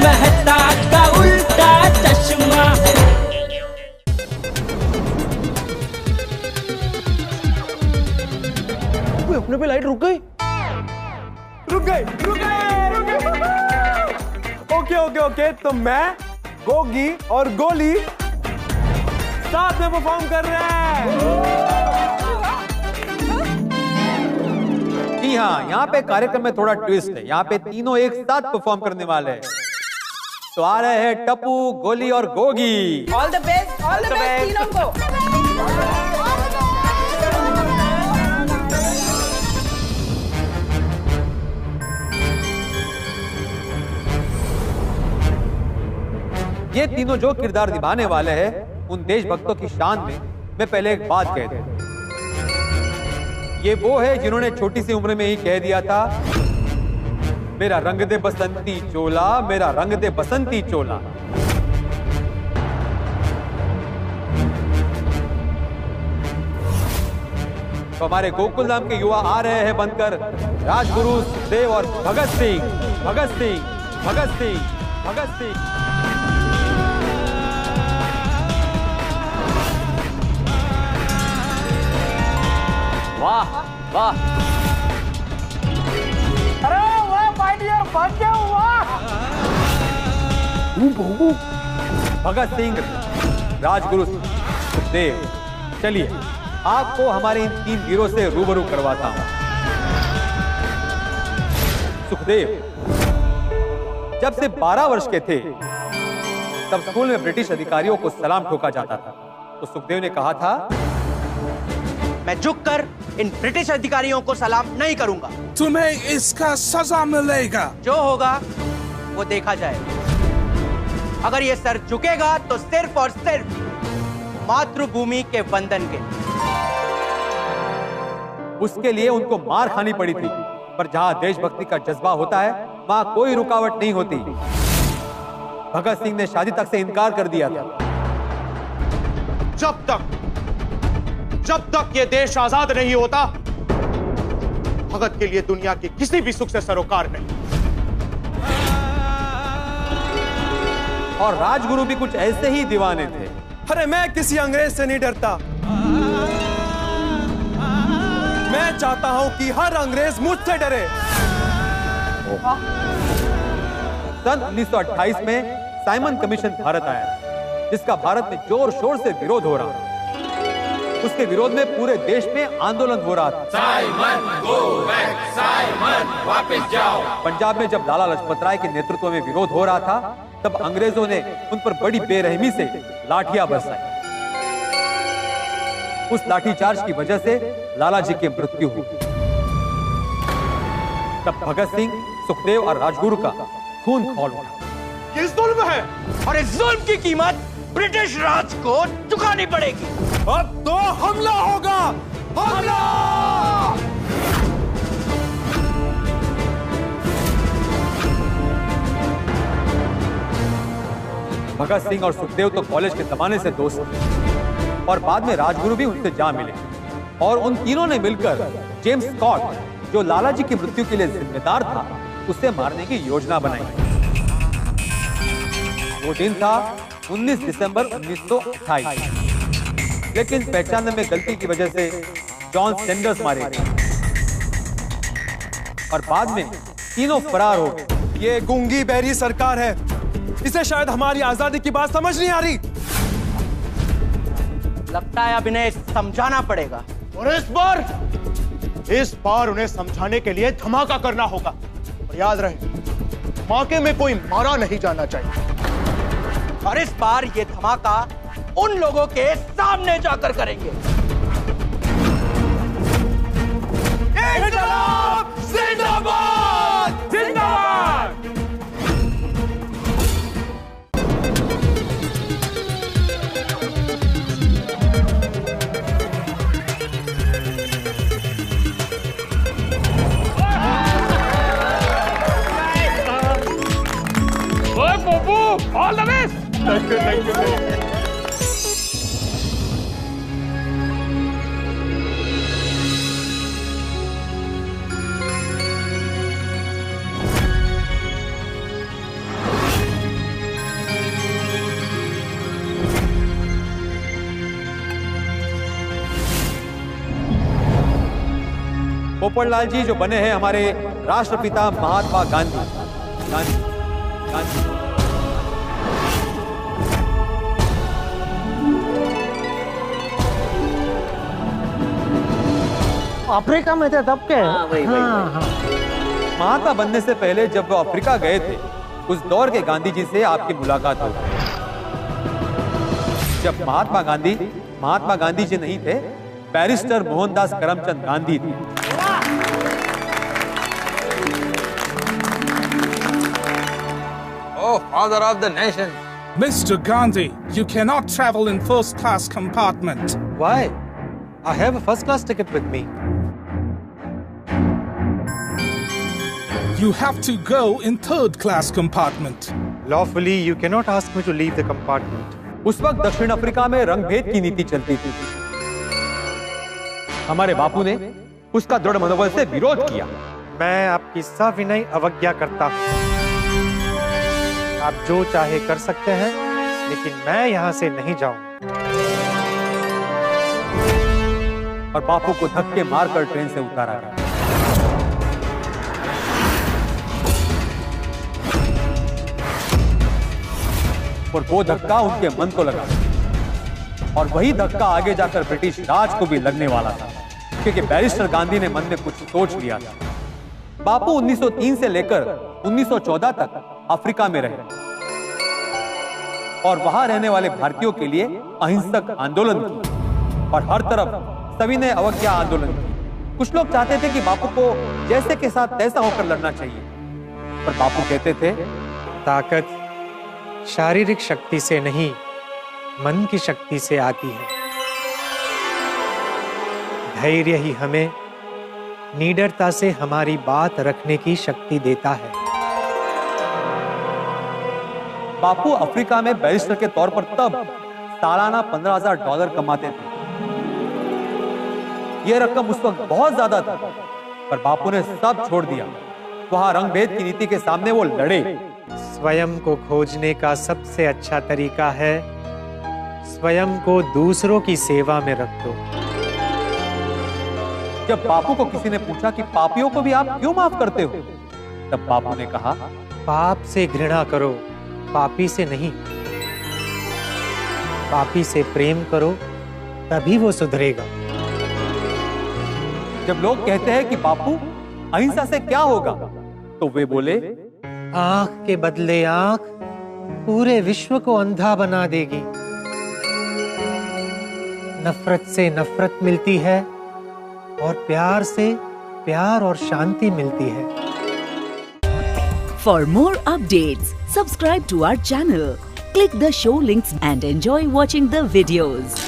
मेहता का उल्टा चश्मा। अपने पे लाइट रुक गई। ओके, तो मैं, गोगी और गोली साथ में परफॉर्म कर रहे हैं। जी हाँ, यहाँ पे कार्यक्रम में थोड़ा ट्विस्ट है। यहाँ पे तीनों एक साथ परफॉर्म करने वाले हैं। तो आ रहे हैं टप्पू, गोली और गोगी। ऑल द बेस्ट तीनों को। ये तीनों जो किरदार निभाने वाले हैं, उन देशभक्तों की शान में मैं पहले एक बात कह दूं। ये वो है जिन्होंने छोटी सी उम्र में ही कह दिया था, मेरा रंग दे बसंती चोला, मेरा रंग दे बसंती चोला। तो हमारे गोकुल धाम के युवा आ रहे हैं बनकर राजगुरु सुखदेव और भगत सिंह, भगत सिंह, भगत सिंह, भगत सिंह। वाह वाह, अरे वाह माय डियर, भाग्य हुआ। भगत सिंह, राजगुरु सुखदेव, चलिए आपको हमारे इन तीन वीरों से रूबरू करवाता हूं। सुखदेव जब से 12 वर्ष के थे, तब स्कूल में ब्रिटिश अधिकारियों को सलाम ठोका जाता था। तो सुखदेव ने कहा था, मैं झुककर इन ब्रिटिश अधिकारियों को सलाम नहीं करूंगा। तुम्हें इसका सजा मिलेगा। जो होगा वो देखा जाएगा। अगर ये सर झुकेगा तो सिर्फ और सिर्फ मातृभूमि के वंदन के। उसके लिए उनको मार खानी पड़ी थी, पर जहां देशभक्ति का जज्बा होता है, वहां कोई रुकावट नहीं होती। भगत सिंह ने शादी तक से इनकार कर दिया था। जब तक ये देश आजाद नहीं होता, भगत के लिए दुनिया की किसी भी सुख से सरोकार नहीं। और राजगुरु भी कुछ ऐसे ही दीवाने थे। अरे मैं किसी अंग्रेज से नहीं डरता। मैं चाहता हूं कि हर अंग्रेज मुझसे डरे। सन 1928 में साइमन कमीशन भारत आया, जिसका भारत में जोर शोर से विरोध हो रहा था। उसके विरोध में पूरे देश में आंदोलन हो रहा था। साइमन गो बैक, साइमन वापस जाओ। पंजाब में जब लाला लजपत राय के नेतृत्व में विरोध हो रहा था, तब अंग्रेजों ने उन पर बड़ी बेरहमी से लाठियां बरसाई। उस लाठीचार्ज की वजह से लाला जी की मृत्यु हुई। तब भगत सिंह, सुखदेव और राजगुरु का खून खौल उठा। ये जुल्म है और इस जुल्म की कीमत ब्रिटिश राज को चुकानी पड़ेगी। अब तो हमला होगा, हमला! भगत सिंह और सुखदेव तो कॉलेज के जमाने से दोस्त थे, और बाद में राजगुरु भी उनसे जा मिले। और उन तीनों ने मिलकर जेम्स स्कॉट, जो लाला जी की मृत्यु के लिए जिम्मेदार था, उसे मारने की योजना बनाई। वो दिन था 19 दिसंबर 1928। लेकिन पहचानने में गलती की वजह से जॉन सैंडर्स मारे गए और बाद में तीनों फरार हो गए। ये गूंगी बहरी सरकार है, इसे शायद हमारी आजादी की बात समझ नहीं आ रही। लगता है अब इन्हें समझाना पड़ेगा। और इस बार उन्हें समझाने के लिए धमाका करना होगा। और याद रहे, धमाके में कोई मारा नहीं जाना चाहिए। और इस बार ये धमाका उन लोगों के सामने जाकर करेंगे। इनकलाब जिंदाबाद, जिंदाबाद। All the best. Thank you. Popatlal जी जो बने हैं हमारे राष्ट्रपिता महात्मा गांधी। गांधी गांधी अफ्रीका में थे तब के? महात्मा बनने से पहले जब वो अफ्रीका गए थे, उस दौर के गांधी जी से आपकी मुलाकात हो गई। जब महात्मा गांधी जी नहीं थे, बैरिस्टर मोहनदास करमचंद गांधी थे। Oh, father of the nation. Mr. Gandhi, you cannot travel in first class compartment. Why? I have a first class ticket with me. You have to go in third class compartment. Lawfully, you cannot ask me to leave the compartment. उस वक्त दक्षिण Africa में रंगभेद की नीति चलती थी। हमारे बापू ने उसका दृढ़ मनोबल से विरोध किया। मैं आपकी सविनय अवज्ञा करता हूँ। आप जो चाहे कर सकते हैं, लेकिन मैं यहाँ से नहीं जाऊँ। और बापू को धक्के मारकर ट्रेन से उतारा गया। और वो धक्का उनके मन को लगा, और वही धक्का आगे जाकर ब्रिटिश राज को भी लगने वाला था, क्योंकि बैरिस्टर गांधी ने मन में कुछ सोच लिया था। बापू 1903 से लेकर 1914 तक अफ्रीका में रहे और वहां रहने वाले भारतीयों के लिए अहिंसक आंदोलन किया और हर तरफ सविनय अवज्ञा आंदोलन किया। कुछ लोग चाहते थे कि बापू को जैसे के साथ तैसा होकर लड़ना चाहिए, पर बापू कहते थे ताकत शारीरिक शक्ति से नहीं, मन की शक्ति से आती है। धैर्य ही हमें निडरता से हमारी बात रखने की शक्ति देता है। बापू अफ्रीका में बैरिस्टर के तौर पर तब सालाना $15,000 कमाते थे। यह रकम उस वक्त बहुत ज्यादा था, पर बापू ने सब छोड़ दिया। वहां रंगभेद की नीति के सामने वो लड़े। स्वयं को खोजने का सबसे अच्छा तरीका है स्वयं को दूसरों की सेवा में रख दो। जब बापू को किसी ने पूछा कि पापियों को भी आप क्यों माफ करते हो, तब बापू ने कहा, पाप से घृणा करो, पापी से नहीं। पापी से प्रेम करो, तभी वो सुधरेगा। जब लोग कहते हैं कि बापू अहिंसा से क्या होगा, तो वे बोले, आंख के बदले आंख पूरे विश्व को अंधा बना देगी। नफरत से नफरत मिलती है और प्यार से प्यार और शांति मिलती है। For more updates, subscribe to our channel, click the show links and enjoy watching the videos.